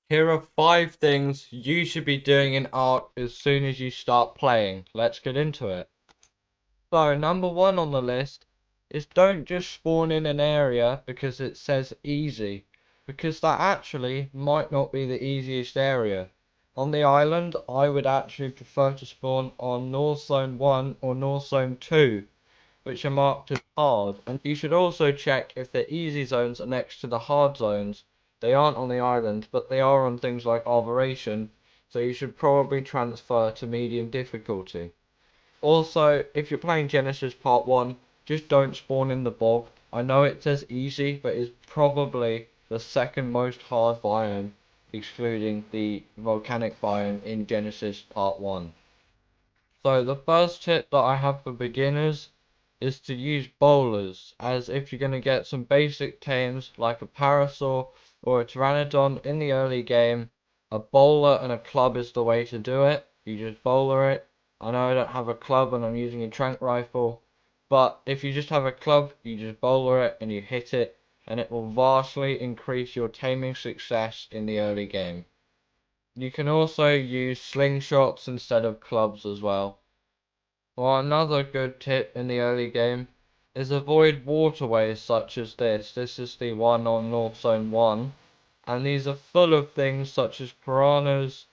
Here are 5 things you should be doing in Ark as soon as you start playing. Let's get into it. So, number 1 on the list is don't just spawn in an area because it says easy, because that actually might not be the easiest area. On the island, I would actually prefer to spawn on North Zone 1 or North Zone 2, which are marked as hard. And you should also check if the easy zones are next to the hard zones. They aren't on the island, but they are on things like Arboration, so you should probably transfer to medium difficulty. Also, if you're playing Genesis Part 1, just don't spawn in the bog. I know it says easy, but it's probably the second most hard biome, excluding the volcanic biome in Genesis Part 1. So the first tip that I have for beginners is to use bowlers, as if you're going to get some basic tames like a Parasaur or a Pteranodon in the early game, a bowler and a club is the way to do it. You just bowler it. I know I don't have a club and I'm using a trank rifle, but if you just have a club, you just bowler it and you hit it, and it will vastly increase your taming success in the early game. You can also use slingshots instead of clubs as well. Well, another good tip in the early game is avoid waterways such as this. This is the one on North Zone 1. And these are full of things such as piranhas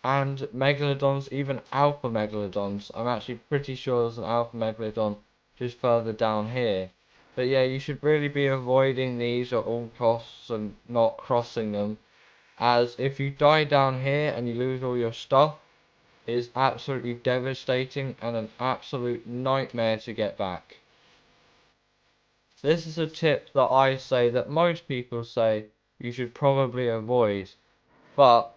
and megalodons, even alpha megalodons. I'm actually pretty sure there's an alpha megalodon just further down here. But yeah, you should really be avoiding these at all costs and not crossing them, as if you die down here and you lose all your stuff, is absolutely devastating and an absolute nightmare to get back. This is a tip that I say that most people say you should probably avoid, but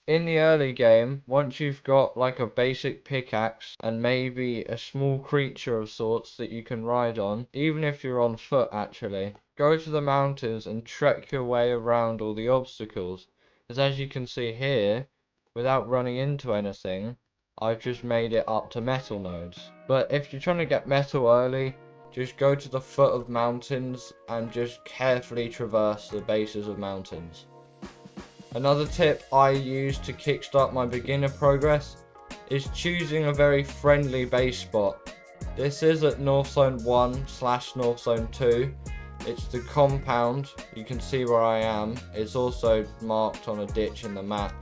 in the early game, once you've got like a basic pickaxe and maybe a small creature of sorts that you can ride on, even if you're on foot actually, go to the mountains and trek your way around all the obstacles. Because as you can see here, without running into anything, I've just made it up to metal nodes. But if you're trying to get metal early, just go to the foot of mountains and just carefully traverse the bases of mountains. Another tip I use to kickstart my beginner progress is choosing a very friendly base spot. This is at North Zone 1/North Zone 2. It's the compound. You can see where I am. It's also marked on a ditch in the map.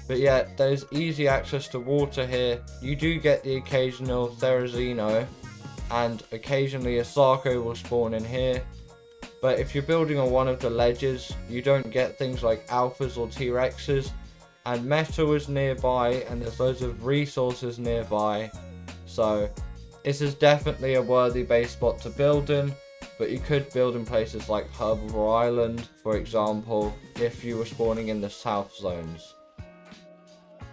But yeah, there's easy access to water here. You do get the occasional Therizino, and occasionally a Sarco will spawn in here. But if you're building on one of the ledges, you don't get things like alphas or T-Rexes, and metal is nearby, and there's loads of resources nearby. So this is definitely a worthy base spot to build in, but you could build in places like Herbivore Island, for example, if you were spawning in the south zones.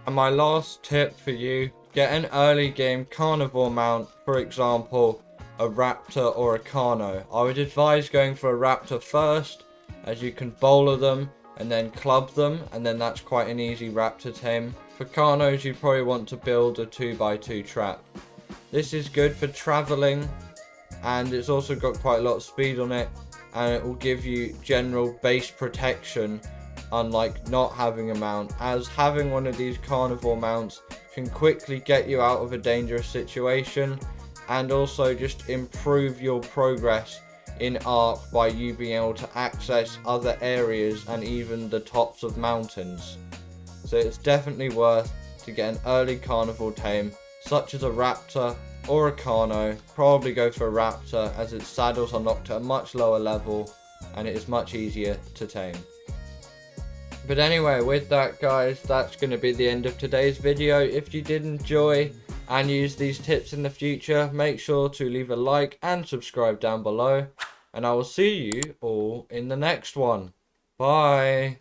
And my last tip for you, get an early game carnivore mount, for example, a raptor or a carno. I would advise going for a raptor first, as you can bowler them and then club them, and then that's quite an easy raptor tame. For carnos, you probably want to build a 2x2 trap. This is good for traveling, and it's also got quite a lot of speed on it, and it will give you general base protection, unlike not having a mount, as having one of these carnivore mounts can quickly get you out of a dangerous situation, and also just improve your progress in Ark by you being able to access other areas and even the tops of mountains. So it's definitely worth to get an early carnivore tame, such as a raptor or a carno. Probably go for a raptor, as its saddles are knocked at a much lower level and it is much easier to tame. But anyway, with that guys, that's going to be the end of today's video. If you did enjoy and use these tips in the future, make sure to leave a like and subscribe down below, and I will see you all in the next one. Bye.